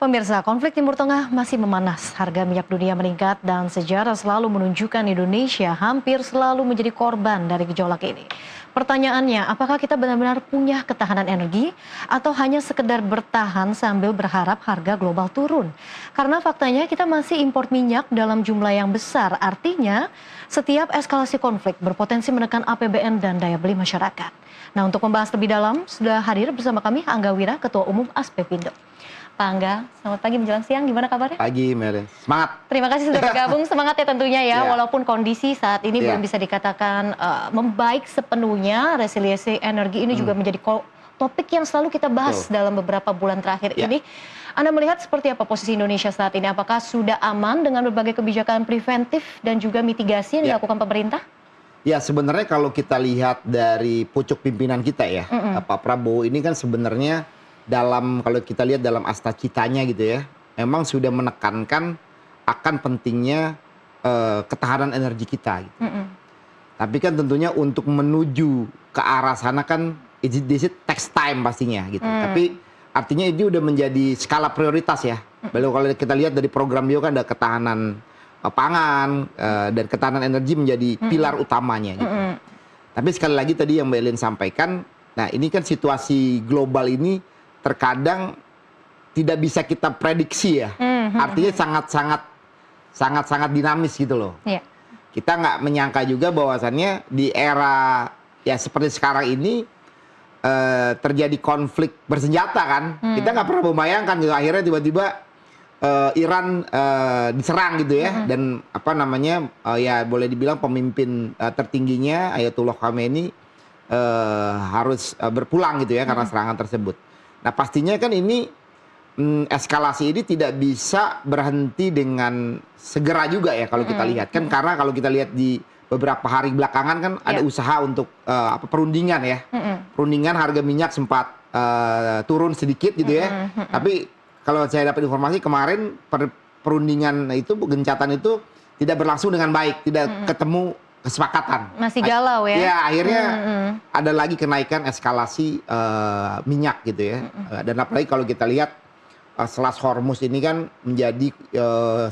Pemirsa, konflik Timur Tengah masih memanas. Harga minyak dunia meningkat dan sejarah selalu menunjukkan Indonesia hampir selalu menjadi korban dari gejolak ini. Pertanyaannya, apakah kita benar-benar punya ketahanan energi atau hanya sekedar bertahan sambil berharap harga global turun? Karena faktanya kita masih impor minyak dalam jumlah yang besar. Artinya, setiap eskalasi konflik berpotensi menekan APBN dan daya beli masyarakat. Nah, untuk membahas lebih dalam, sudah hadir bersama kami Angga Wira, Ketua Umum Aspepindo. Pak Angga, selamat pagi menjelang siang, gimana kabarnya? Pagi, Melin. Semangat. Terima kasih sudah bergabung, semangat ya tentunya ya, walaupun kondisi saat ini belum bisa dikatakan membaik sepenuhnya, resiliensi energi ini juga menjadi topik yang selalu kita bahas dalam beberapa bulan terakhir ini. Anda melihat seperti apa posisi Indonesia saat ini? Apakah sudah aman dengan berbagai kebijakan preventif dan juga mitigasi yang dilakukan pemerintah? Ya, sebenarnya kalau kita lihat dari pucuk pimpinan kita ya, Pak Prabowo ini kan sebenarnya kalau kita lihat dalam asta-citanya gitu ya, memang sudah menekankan akan pentingnya ketahanan energi kita. Gitu. Tapi kan tentunya untuk menuju ke arah sana kan this takes time pastinya gitu. Tapi artinya ini udah menjadi skala prioritas ya. Kalau kita lihat dari program beliau kan ada ketahanan pangan dan ketahanan energi menjadi pilar utamanya. Gitu. Tapi sekali lagi tadi yang Mbak Elin sampaikan, nah ini kan situasi global ini terkadang tidak bisa kita prediksi ya. Artinya sangat dinamis gitu loh. Kita nggak menyangka juga bahwasannya di era ya seperti sekarang ini terjadi konflik bersenjata kan. Kita nggak pernah membayangkan gitu. Akhirnya tiba-tiba Iran diserang gitu ya. Dan apa namanya ya boleh dibilang pemimpin tertingginya Ayatullah Khamenei harus berpulang gitu ya karena serangan tersebut. Nah pastinya kan ini eskalasi ini tidak bisa berhenti dengan segera juga ya kalau kita lihat kan, karena kalau kita lihat di beberapa hari belakangan kan ada usaha untuk perundingan ya, perundingan harga minyak sempat turun sedikit gitu ya, tapi kalau saya dapat informasi kemarin perundingan itu, gencatan itu tidak berlangsung dengan baik, tidak ketemu kesepakatan. Masih galau ya? Ya akhirnya ada lagi kenaikan eskalasi minyak gitu ya. Dan apalagi kalau kita lihat Selat Hormuz ini kan menjadi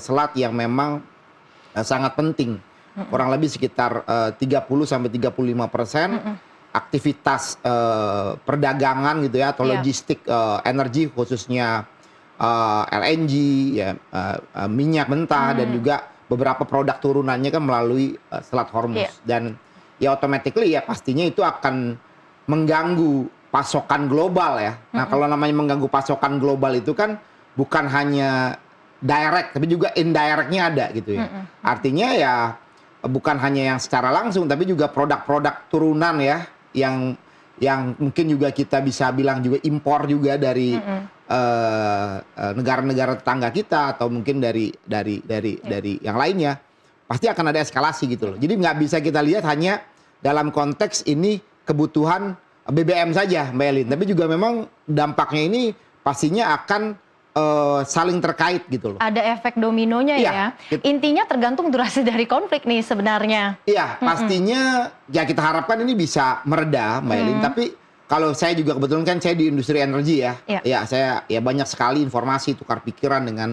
selat yang memang sangat penting. Kurang lebih sekitar 30-35% aktivitas perdagangan gitu ya, atau logistik energi khususnya LNG, ya, minyak mentah dan juga beberapa produk turunannya kan melalui Selat Hormuz. Dan ya automatically ya pastinya itu akan mengganggu pasokan global ya. Nah kalau namanya mengganggu pasokan global itu kan bukan hanya direct tapi juga indirectnya ada gitu ya. Artinya ya bukan hanya yang secara langsung tapi juga produk-produk turunan ya yang mungkin juga kita bisa bilang juga impor juga dari negara-negara tetangga kita atau mungkin dari yang lainnya, pasti akan ada eskalasi gitu loh. Jadi nggak bisa kita lihat hanya dalam konteks ini kebutuhan BBM saja, Mbak Elin, tapi juga memang dampaknya ini pastinya akan saling terkait gitu loh. Ada efek dominonya ya. Intinya tergantung durasi dari konflik nih sebenarnya. Iya, pastinya ya kita harapkan ini bisa mereda, Mbak Elin, tapi kalau saya juga kebetulan kan saya di industri energi ya. Ya saya ya banyak sekali informasi, tukar pikiran dengan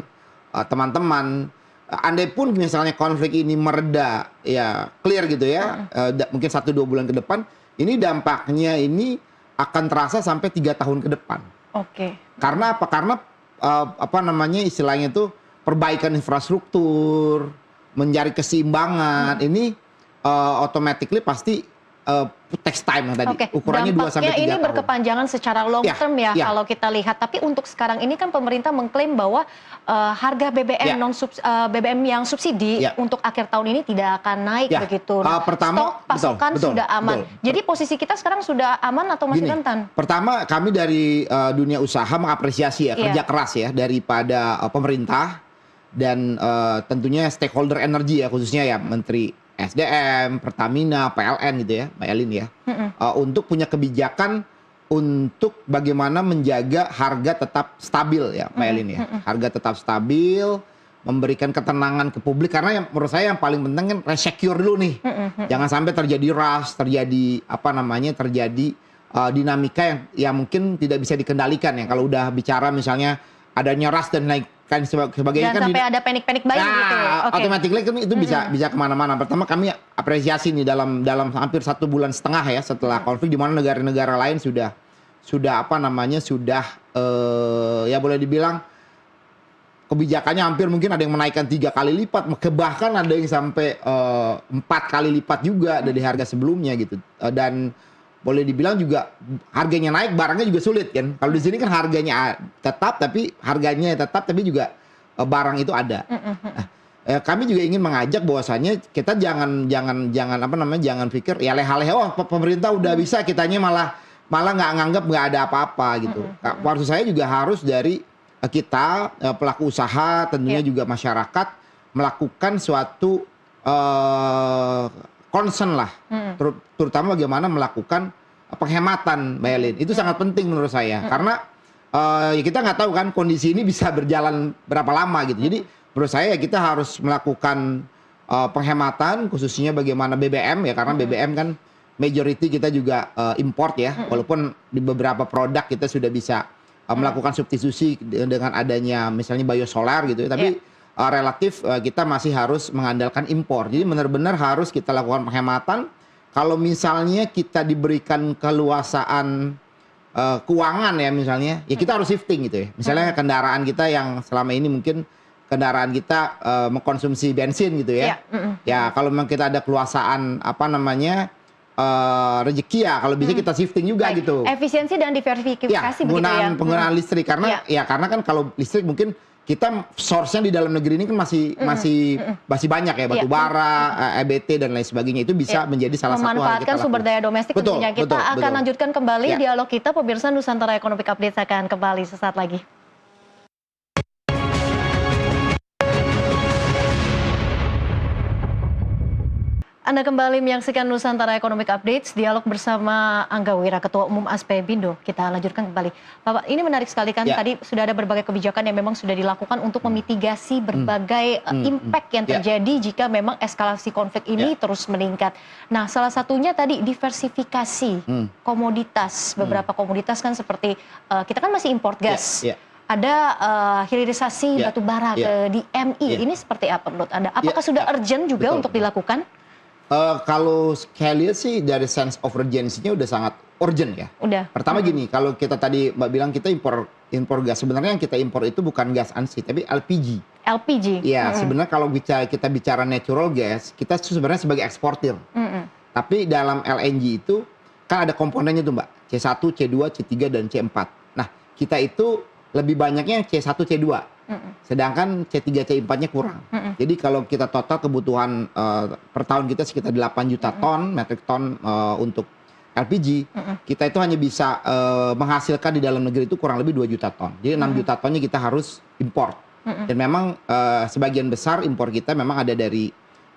teman-teman. Andai pun misalnya konflik ini mereda, ya clear gitu ya, mungkin 1-2 bulan ke depan, ini dampaknya ini akan terasa sampai 3 tahun ke depan. Karena apa? Karena apa namanya istilahnya itu perbaikan infrastruktur, mencari keseimbangan, ini automatically pasti takes time tadi. Ukurannya 2-3 tahun. Dampaknya ini berkepanjangan secara long term ya kalau kita lihat. Tapi untuk sekarang ini kan pemerintah mengklaim bahwa harga BBM BBM yang subsidi untuk akhir tahun ini tidak akan naik begitu. Pertama, stok pasokan sudah aman. Jadi posisi kita sekarang sudah aman atau masih rentan? Pertama, kami dari dunia usaha mengapresiasi ya kerja keras ya daripada pemerintah dan tentunya stakeholder energi ya, khususnya ya Menteri SDM, Pertamina, PLN gitu ya, Mbak Elin ya, untuk punya kebijakan untuk bagaimana menjaga harga tetap stabil ya, Mbak Elin ya, harga tetap stabil, memberikan ketenangan ke publik karena yang menurut saya yang paling penting kan resecure dulu nih, jangan sampai terjadi rush, terjadi apa namanya, terjadi dinamika yang mungkin tidak bisa dikendalikan ya. Kalau udah bicara misalnya adanya rush dan lain sebagainya Dan kan sampai ada panic buying gitu. Oke. automatically kan itu bisa kemana-mana. Pertama kami apresiasi nih dalam hampir 1,5 bulan ya setelah konflik, di mana negara-negara lain sudah apa namanya ya boleh dibilang kebijakannya hampir mungkin ada yang menaikkan 3 kali lipat, bahkan ada yang sampai 4 kali lipat juga dari harga sebelumnya gitu. Dan boleh dibilang juga harganya naik, barangnya juga sulit kan. Kalau di sini kan harganya tetap tapi juga barang itu ada. Nah, kami juga ingin mengajak bahwasannya kita jangan pikir ya leha-leha, oh pemerintah udah bisa, kitanya malah nggak nganggap nggak ada apa-apa gitu. Maksud saya juga harus dari kita pelaku usaha, tentunya juga masyarakat melakukan suatu concern lah, terutama bagaimana melakukan penghematan, Mbak Elin. Itu sangat penting menurut saya, karena ya kita nggak tahu kan kondisi ini bisa berjalan berapa lama gitu. Jadi menurut saya ya kita harus melakukan penghematan, khususnya bagaimana BBM ya, karena BBM kan majority kita juga import ya, walaupun di beberapa produk kita sudah bisa melakukan substitusi dengan adanya misalnya biosolar gitu ya, tapi relatif kita masih harus mengandalkan impor. Jadi benar-benar harus kita lakukan penghematan. Kalau misalnya kita diberikan keluasaan keuangan ya misalnya, ya kita harus shifting gitu ya. Misalnya kendaraan kita yang selama ini mungkin kendaraan kita mengkonsumsi bensin gitu ya. Ya kalau memang kita ada keluasaan rezeki ya, kalau bisa kita shifting juga gitu. Efisiensi dan diversifikasi Ya, begitu ya. penggunaan listrik karena karena kan kalau listrik mungkin kita source-nya di dalam negeri ini kan masih banyak ya, batu bara, EBT dan lain sebagainya, itu bisa menjadi salah satu hal memanfaatkan sumber daya domestik tentunya. Kita akan lanjutkan kembali dialog kita. Pemirsa, Nusantara Economic Update akan kembali sesaat lagi. Anda kembali menyaksikan Nusantara Economic Updates, dialog bersama Angga Wira, Ketua Umum Aspebindo. Kita lanjutkan kembali. Bapak, ini menarik sekali kan, tadi sudah ada berbagai kebijakan yang memang sudah dilakukan untuk memitigasi berbagai impact yang terjadi jika memang eskalasi konflik ini terus meningkat. Nah, salah satunya tadi diversifikasi komoditas. Beberapa komoditas kan seperti, kita kan masih import gas. Ada hilirisasi batu bara ke DMI. Ini seperti apa menurut Anda? Apakah sudah urgent juga untuk dilakukan? Kalau saya lihat sih dari sense of urgency-nya udah sangat urgent ya. Udah. Pertama gini, kalau kita tadi Mbak bilang kita impor gas, sebenarnya yang kita impor itu bukan gas ANSI tapi LPG. LPG. Iya, sebenarnya kalau kita bicara natural gas, kita sebenarnya sebagai eksportir. Tapi dalam LNG itu kan ada komponennya tuh Mbak, C1, C2, C3 dan C4. Nah, kita itu lebih banyaknya C1, C2. Sedangkan C3, C4-nya kurang. Jadi kalau kita total kebutuhan per tahun kita sekitar 8 juta ton, metric ton untuk LPG, kita itu hanya bisa menghasilkan di dalam negeri itu kurang lebih 2 juta ton. Jadi 6 juta tonnya kita harus import. Dan memang sebagian besar impor kita memang ada dari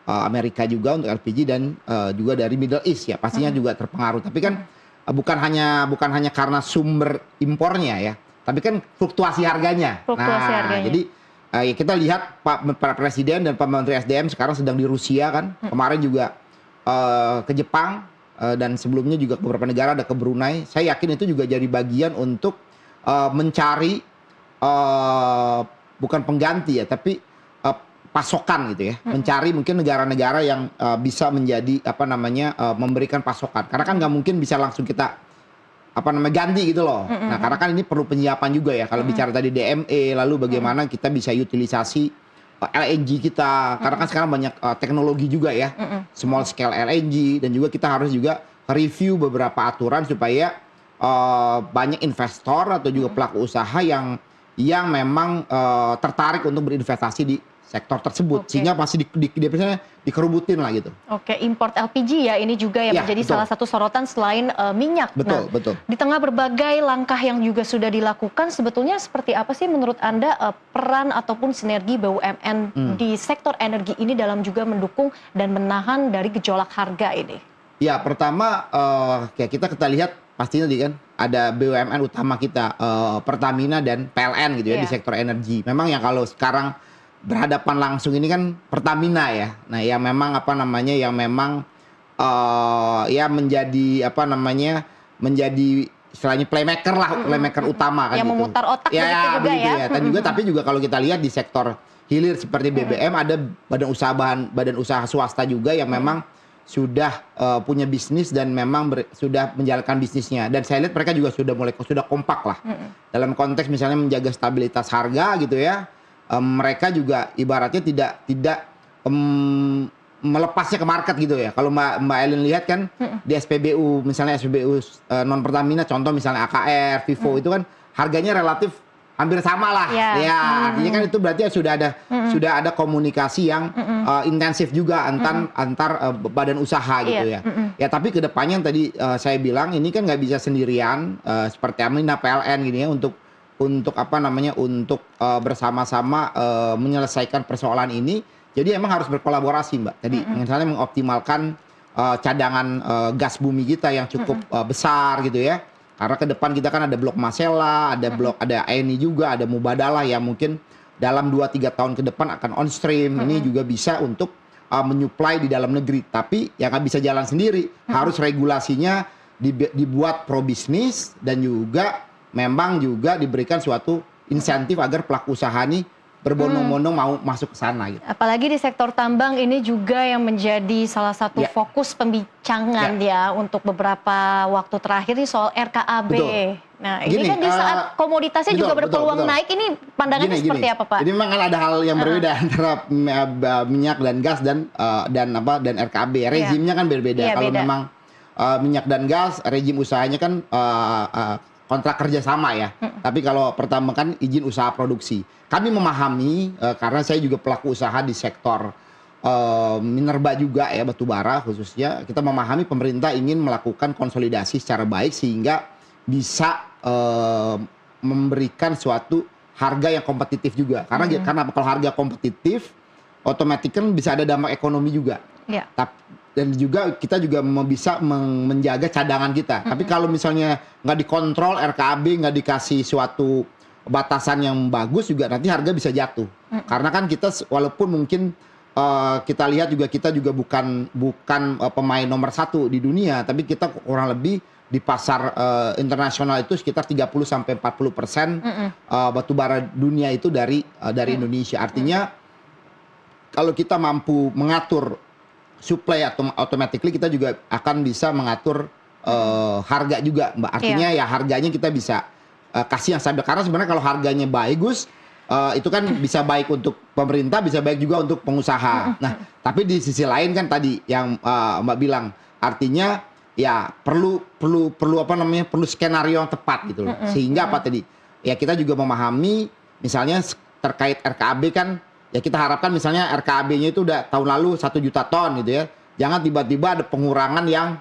Amerika juga untuk LPG dan juga dari Middle East ya, pastinya juga terpengaruh. Tapi kan bukan hanya karena sumber impornya ya, tapi kan fluktuasi harganya. Jadi ya kita lihat Pak Presiden dan Pak Menteri SDM sekarang sedang di Rusia kan. Kemarin juga ke Jepang dan sebelumnya juga ke beberapa negara, ada ke Brunei. Saya yakin itu juga jadi bagian untuk mencari bukan pengganti ya, tapi pasokan gitu ya. Mencari mungkin negara-negara yang bisa menjadi memberikan pasokan. Karena kan nggak mungkin bisa langsung kita ganti gitu loh. Nah, karena kan ini perlu penyiapan juga ya. Kalau bicara tadi DME, lalu bagaimana kita bisa utilisasi LNG kita. Karena kan sekarang banyak teknologi juga ya. Small scale LNG, dan juga kita harus juga review beberapa aturan supaya banyak investor atau juga pelaku usaha yang memang tertarik untuk berinvestasi di sektor tersebut, sehingga masih dikerubutin lah gitu. Oke, import LPG ya, ini juga yang menjadi salah satu sorotan selain minyak. Betul. Di tengah berbagai langkah yang juga sudah dilakukan, sebetulnya seperti apa sih menurut Anda peran ataupun sinergi BUMN di sektor energi ini dalam juga mendukung dan menahan dari gejolak harga ini? Ya, pertama kita lihat pastinya kan ada BUMN utama kita, Pertamina dan PLN gitu ya di sektor energi. Memang yang kalau sekarang berhadapan langsung ini kan Pertamina ya. Nah, yang memang menjadi menjadi istilahnya playmaker lah, playmaker utama kan Yang gitu. memutar otak Ya, begitu juga begitu ya. Dan juga tapi juga kalau kita lihat di sektor hilir seperti BBM ada badan usaha swasta juga yang memang sudah punya bisnis dan memang sudah menjalankan bisnisnya. Dan saya lihat mereka juga sudah kompak lah. Dalam konteks misalnya menjaga stabilitas harga gitu ya. Mereka juga ibaratnya tidak melepasnya ke market gitu ya. Kalau Mbak Elin lihat kan di SPBU misalnya SPBU non Pertamina contoh misalnya AKR, Vivo itu kan harganya relatif hampir sama lah. Ya, artinya kan itu berarti sudah ada komunikasi yang intensif juga antar badan usaha gitu ya. Ya tapi kedepannya yang tadi saya bilang ini kan nggak bisa sendirian seperti Amina PLN gini ya untuk apa namanya untuk bersama-sama menyelesaikan persoalan ini. Jadi emang harus berkolaborasi Mbak. Tadi misalnya mengoptimalkan cadangan gas bumi kita yang cukup besar gitu ya. Karena ke depan kita kan ada blok Masela, ada Eni juga, ada Mubadalah yang mungkin dalam 2-3 tahun ke depan akan on stream. Ini juga bisa untuk menyuplai di dalam negeri. Tapi yang nggak bisa jalan sendiri, harus regulasinya dibuat pro bisnis dan juga memang juga diberikan suatu insentif agar pelaku usaha ini berbondong-bondong mau masuk ke sana gitu. Apalagi di sektor tambang ini juga yang menjadi salah satu fokus pembincangan ya untuk beberapa waktu terakhir ini soal RKAB. Betul. Nah, ini kan di saat komoditasnya juga berpeluang naik, ini pandangannya seperti apa, Pak? Jadi memang kan ada hal yang berbeda antara minyak dan gas dan RKAB. Rezimnya kan berbeda. Kalau memang minyak dan gas, rezim usahanya kan kontrak kerja sama ya. Tapi kalau pertama kan izin usaha produksi. Kami memahami karena saya juga pelaku usaha di sektor minerba juga ya, batubara khususnya. Kita memahami pemerintah ingin melakukan konsolidasi secara baik sehingga bisa memberikan suatu harga yang kompetitif juga. Karena kalau harga kompetitif otomatis kan bisa ada dampak ekonomi juga. Dan juga kita juga bisa menjaga cadangan kita. Tapi kalau misalnya nggak dikontrol RKAB, nggak dikasih suatu batasan yang bagus juga nanti harga bisa jatuh. Karena kan kita walaupun mungkin kita lihat juga kita juga bukan pemain nomor 1 di dunia, tapi kita kurang lebih di pasar internasional itu sekitar 30-40% batubara dunia itu dari Indonesia. Artinya kalau kita mampu mengatur supply atau automatically kita juga akan bisa mengatur harga juga Mbak. Artinya ya harganya kita bisa kasih yang stabil. Karena sebenarnya kalau harganya bagus itu kan bisa baik untuk pemerintah, bisa baik juga untuk pengusaha. Nah, tapi di sisi lain kan tadi yang Mbak bilang, artinya ya perlu apa namanya, perlu skenario yang tepat gitu loh. Sehingga apa tadi? Ya kita juga memahami misalnya terkait RKAB kan, ya kita harapkan misalnya RKAB-nya itu udah tahun lalu 1 juta ton gitu ya. Jangan tiba-tiba ada pengurangan yang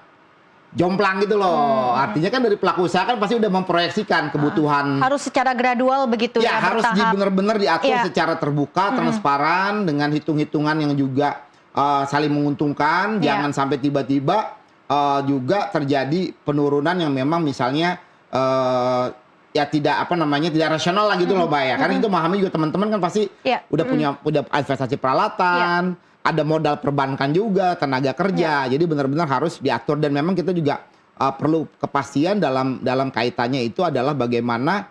jomplang gitu loh. Artinya kan dari pelaku usaha kan pasti udah memproyeksikan kebutuhan. Harus secara gradual begitu ya, harus benar-benar diatur secara terbuka, transparan, dengan hitung-hitungan yang juga saling menguntungkan. Jangan sampai tiba-tiba juga terjadi penurunan yang memang misalnya ya tidak tidak rasional lah gitu loh Mbak ya. Karena itu memahami juga teman-teman kan pasti udah investasi peralatan, ada modal perbankan juga, tenaga kerja. Jadi benar-benar harus diatur dan memang kita juga perlu kepastian dalam kaitannya itu adalah bagaimana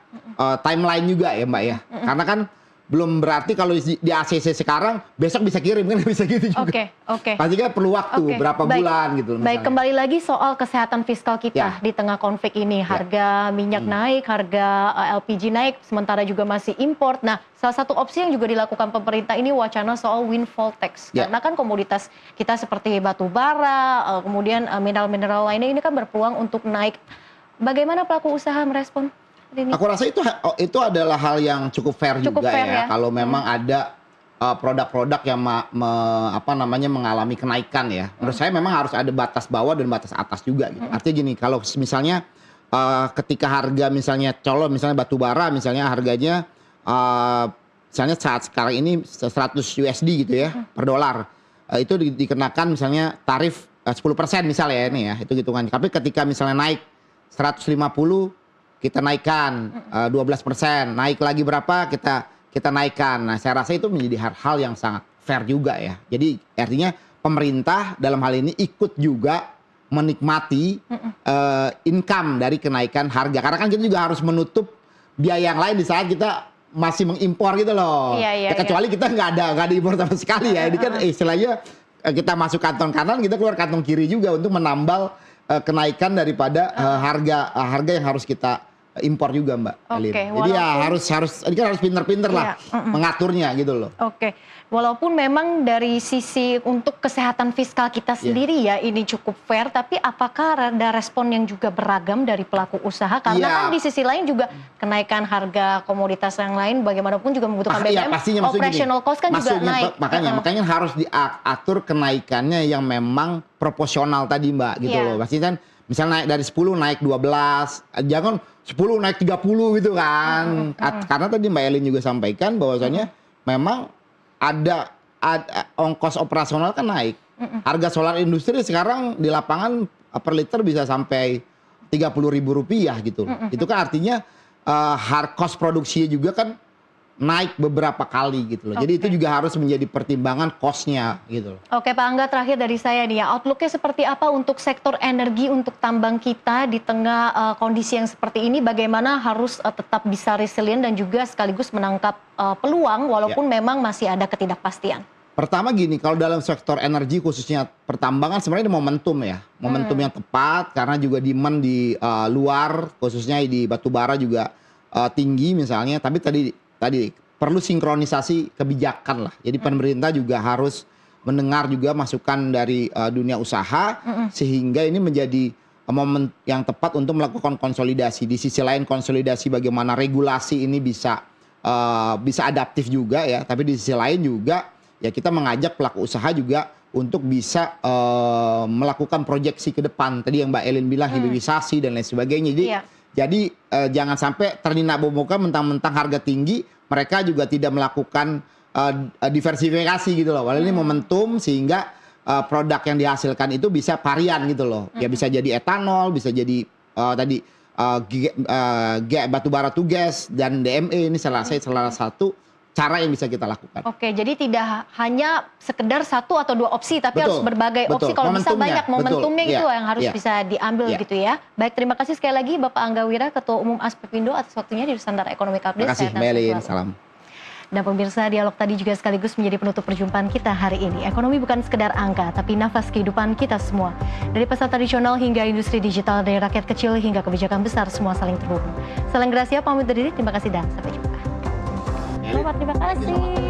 timeline juga ya Mbak ya. Karena kan belum berarti kalau di ACC sekarang besok bisa kirim kan, bisa gitu juga. Pasti kan perlu waktu berapa bulan gitu. Baik, kembali lagi soal kesehatan fiskal kita di tengah konflik ini. Harga minyak naik, harga LPG naik, sementara juga masih import. Nah, salah satu opsi yang juga dilakukan pemerintah ini wacana soal windfall tax. Karena kan komoditas kita seperti batu bara, kemudian mineral-mineral lainnya ini kan berpeluang untuk naik. Bagaimana pelaku usaha merespon ini? Aku rasa itu adalah hal yang cukup fair juga ya. Kalau memang ada produk-produk yang mengalami kenaikan ya. Menurut saya memang harus ada batas bawah dan batas atas juga gitu. Artinya gini, kalau misalnya ketika harga misalnya misalnya batu bara misalnya harganya misalnya saat sekarang ini 100 USD gitu ya per dolar. Itu dikenakan misalnya tarif 10% misalnya ya ini ya, itu hitungannya. Tapi ketika misalnya naik 150 kita naikkan 12%, naik lagi berapa kita naikkan. Nah, saya rasa itu menjadi hal yang sangat fair juga ya. Jadi artinya pemerintah dalam hal ini ikut juga menikmati income dari kenaikan harga. Karena kan kita juga harus menutup biaya yang lain di saat kita masih mengimpor gitu loh. Iya, Kecuali kita nggak ada impor sama sekali ya. Ini kan istilahnya kita masuk kantong kanan, kita keluar kantong kiri juga untuk menambal kenaikan daripada harga yang harus kita impor juga, Mbak Elin. Jadi ya harus ini kan harus pinter-pinter lah mengaturnya gitu loh. Walaupun memang dari sisi untuk kesehatan fiskal kita sendiri ya ini cukup fair, tapi apakah ada respon yang juga beragam dari pelaku usaha? Karena kan di sisi lain juga kenaikan harga komoditas yang lain bagaimanapun juga membutuhkan BBM, operational cost kan juga naik. Makanya harus diatur kenaikannya yang memang proporsional tadi, Mbak, gitu loh. Pasti kan misalnya naik dari 10 naik 12, jangan 10 naik 30 gitu kan. Karena tadi Mbak Elin juga sampaikan bahwasanya memang ada ongkos operasional kan naik. Harga solar industri sekarang di lapangan per liter bisa sampai Rp30.000 gitu. Itu kan artinya cost produksinya juga kan naik beberapa kali gitu loh. Jadi itu juga harus menjadi pertimbangan cost-nya gitu loh. Oke Pak Angga, terakhir dari saya nih ya, outlook-nya seperti apa untuk sektor energi untuk tambang kita di tengah kondisi yang seperti ini, bagaimana harus tetap bisa resilient dan juga sekaligus menangkap peluang walaupun memang masih ada ketidakpastian? Pertama gini, kalau dalam sektor energi khususnya pertambangan sebenarnya ini momentum ya. Momentum yang tepat karena juga demand di luar khususnya di batubara juga tinggi misalnya, tapi tadi perlu sinkronisasi kebijakan lah. Jadi pemerintah juga harus mendengar juga masukan dari dunia usaha sehingga ini menjadi momen yang tepat untuk melakukan konsolidasi. Di sisi lain konsolidasi bagaimana regulasi ini bisa adaptif juga ya. Tapi di sisi lain juga ya kita mengajak pelaku usaha juga untuk bisa melakukan proyeksi ke depan. Tadi yang Mbak Elin bilang hilirisasi dan lain sebagainya. Jadi jangan sampai terninak bobokan mentang-mentang harga tinggi, mereka juga tidak melakukan diversifikasi gitu loh. Walau ini momentum sehingga produk yang dihasilkan itu bisa varian gitu loh. Ya bisa jadi etanol, bisa jadi batubara to gas dan DME ini salah satu cara yang bisa kita lakukan. Oke, jadi tidak hanya sekedar satu atau dua opsi, tapi harus berbagai opsi. Kalau bisa banyak momentumnya itu yang harus bisa diambil gitu ya. Baik, terima kasih sekali lagi Bapak Angga Wira, Ketua Umum Aspindo atas waktunya di Nusantara Economic Update. Terima kasih, Mbak Elin. Salam. Dan pemirsa, dialog tadi juga sekaligus menjadi penutup perjumpaan kita hari ini. Ekonomi bukan sekedar angka, tapi nafas kehidupan kita semua. Dari pasar tradisional hingga industri digital, dari rakyat kecil hingga kebijakan besar, semua saling terhubung. Salam Gracia, pamit undur diri, terima kasih dan sampai jumpa. Terima kasih.